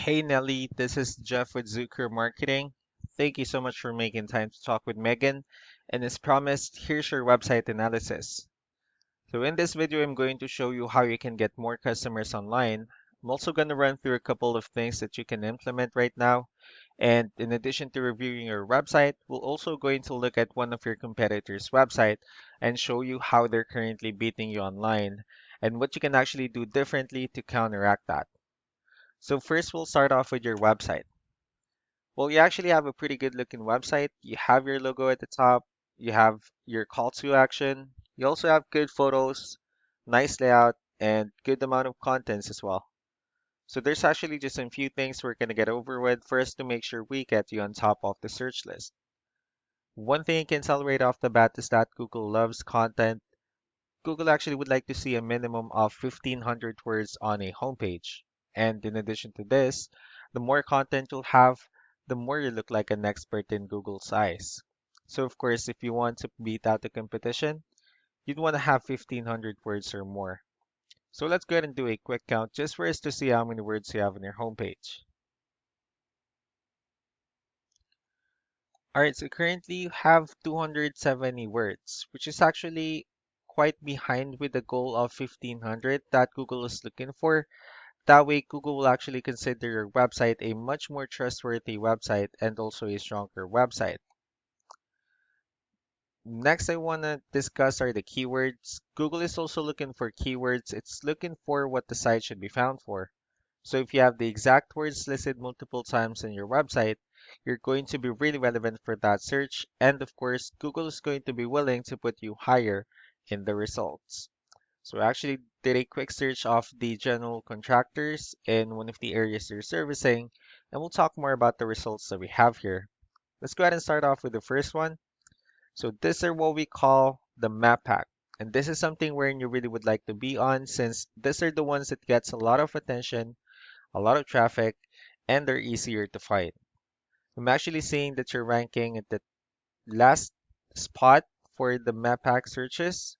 Hey Nelly, this is Jeff with Zucker Marketing. Thank you so much for making time to talk with Megan. And as promised, here's your website analysis. So in this video, I'm going to show you how you can get more customers online. I'm also going to run through a couple of things that you can implement right now. And in addition to reviewing your website, we're also going to look at one of your competitors' website and show you how they're currently beating you online and what you can actually do differently to counteract that. So first, we'll start off with your website. Well, you actually have a pretty good looking website. You have your logo at the top, you have your call to action, you also have good photos, nice layout, and good amount of contents as well. So there's actually just a few things we're going to get over with first to make sure we get you on top of the search list. One thing you can tell right off the bat is that Google loves content. Google actually would like to see a minimum of 1,500 words on a homepage. And in addition to this, the more content you'll have, the more you look like an expert in Google's eyes. So of course, if you want to beat out the competition, you'd want to have 1,500 words or more. So let's go ahead and do a quick count just for us to see how many words you have on your homepage. All right, so currently you have 270 words, which is actually quite behind with the goal of 1,500 that Google is looking for. That way, Google will actually consider your website a much more trustworthy website and also a stronger website. Next, I want to discuss are the keywords. Google is also looking for keywords. It's looking for what the site should be found for. So if you have the exact words listed multiple times on your website, you're going to be really relevant for that search. And of course, Google is going to be willing to put you higher in the results. So I actually did a quick search of the general contractors in one of the areas they're servicing, and we'll talk more about the results that we have here. Let's go ahead and start off with the first one. So these are what we call the map pack. And this is something wherein you really would like to be on since these are the ones that gets a lot of attention, a lot of traffic, and they're easier to find. I'm actually seeing that you're ranking at the last spot for the map pack searches.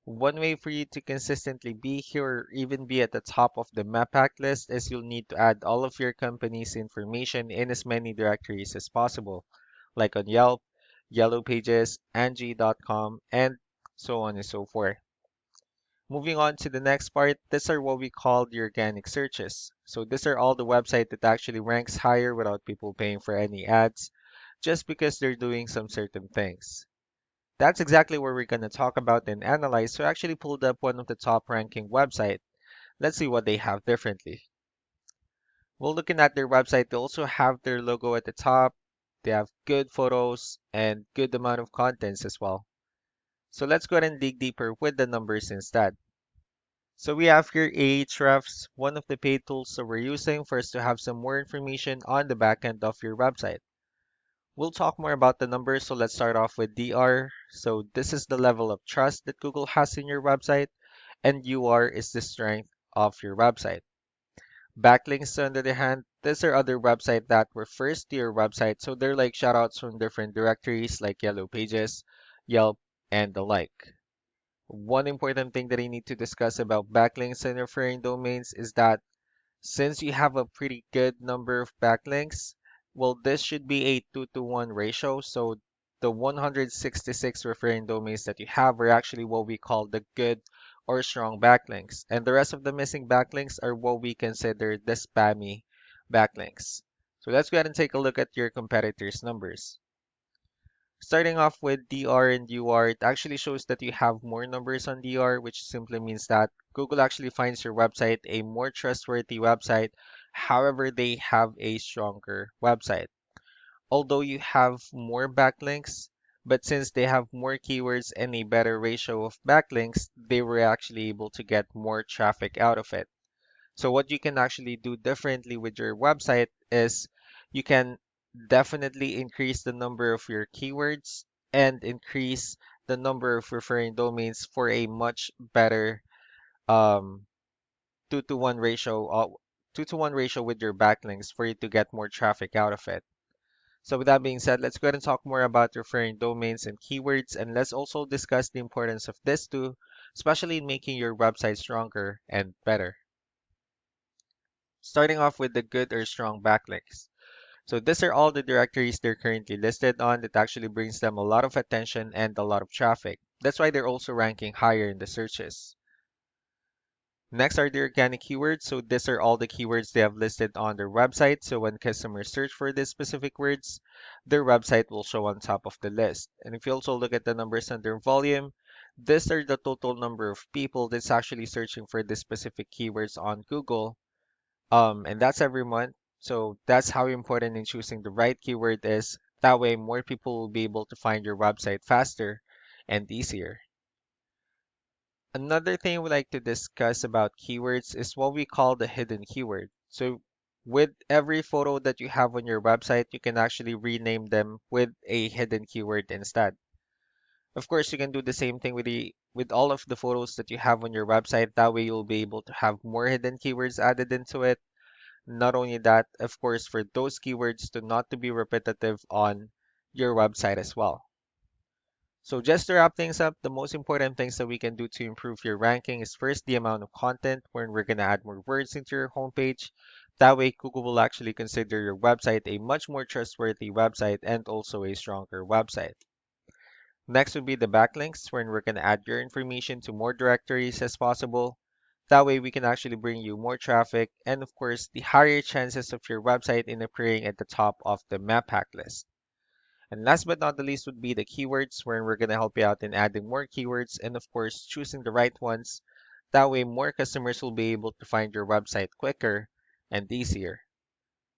One way for you to consistently be here or even be at the top of the map pack list is you'll need to add all of your company's information in as many directories as possible, like on Yelp, Yellow Pages, Angie.com, and so on and so forth. Moving on to the next part, these are what we call the organic searches. So these are all the website that actually ranks higher without people paying for any ads, just because they're doing some certain things. That's exactly what we're going to talk about and analyze. So I actually pulled up one of the top ranking website. Let's see what they have differently. Well, looking at their website, they also have their logo at the top. They have good photos and good amount of contents as well. So let's go ahead and dig deeper with the numbers instead. So we have here Ahrefs, one of the paid tools that we're using for us to have some more information on the backend of your website. We'll talk more about the numbers, so let's start off with DR. So this is the level of trust that Google has in your website, and UR is the strength of your website. Backlinks, on the other hand, these are other websites that refers to your website, so they're like shoutouts from different directories like Yellow Pages, Yelp, and the like. One important thing that I need to discuss about backlinks and referring domains is that since you have a pretty good number of backlinks, well, this should be a 2-to-1 ratio. So the 166 referring domains that you have are actually what we call the good or strong backlinks. And the rest of the missing backlinks are what we consider the spammy backlinks. So let's go ahead and take a look at your competitors' numbers. Starting off with DR and UR, it actually shows that you have more numbers on DR, which simply means that Google actually finds your website a more trustworthy website. However, they have a stronger website. Although you have more backlinks, but since they have more keywords and a better ratio of backlinks, they were actually able to get more traffic out of it. So what you can actually do differently with your website is you can definitely increase the number of your keywords and increase the number of referring domains for a much better um, 2-to-1 ratio, 2-to-1 ratio with your backlinks for you to get more traffic out of it. So with that being said, let's go ahead and talk more about referring domains and keywords, and let's also discuss the importance of this too, especially in making your website stronger and better. Starting off with the good or strong backlinks. So these are all the directories they're currently listed on that actually brings them a lot of attention and a lot of traffic. That's why they're also ranking higher in the searches. Next are the organic keywords. So these are all the keywords they have listed on their website. So when customers search for these specific words, their website will show on top of the list. And if you also look at the numbers under volume, these are the total number of people that's actually searching for this specific keywords on Google. And that's every month. So that's how important in choosing the right keyword is. That way, more people will be able to find your website faster and easier. Another thing we like to discuss about keywords is what we call the hidden keyword. So with every photo that you have on your website, you can actually rename them with a hidden keyword instead. Of course, you can do the same thing with all of the photos that you have on your website. That way you'll be able to have more hidden keywords added into it. Not only that, of course, for those keywords to not to be repetitive on your website as well. So just to wrap things up, the most important things that we can do to improve your ranking is first the amount of content when we're going to add more words into your homepage. That way, Google will actually consider your website a much more trustworthy website and also a stronger website. Next would be the backlinks, wherein we're going to add your information to more directories as possible. That way, we can actually bring you more traffic and, of course, the higher chances of your website in appearing at the top of the map hack list. And last but not the least would be the keywords, wherein we're going to help you out in adding more keywords and, of course, choosing the right ones. That way, more customers will be able to find your website quicker and easier.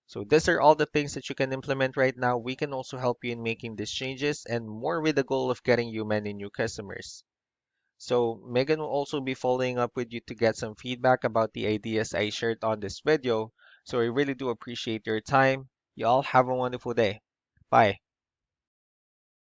So these are all the things that you can implement right now. We can also help you in making these changes and more with the goal of getting you many new customers. So Megan will also be following up with you to get some feedback about the ideas I shared on this video. So I really do appreciate your time. You all have a wonderful day. Bye.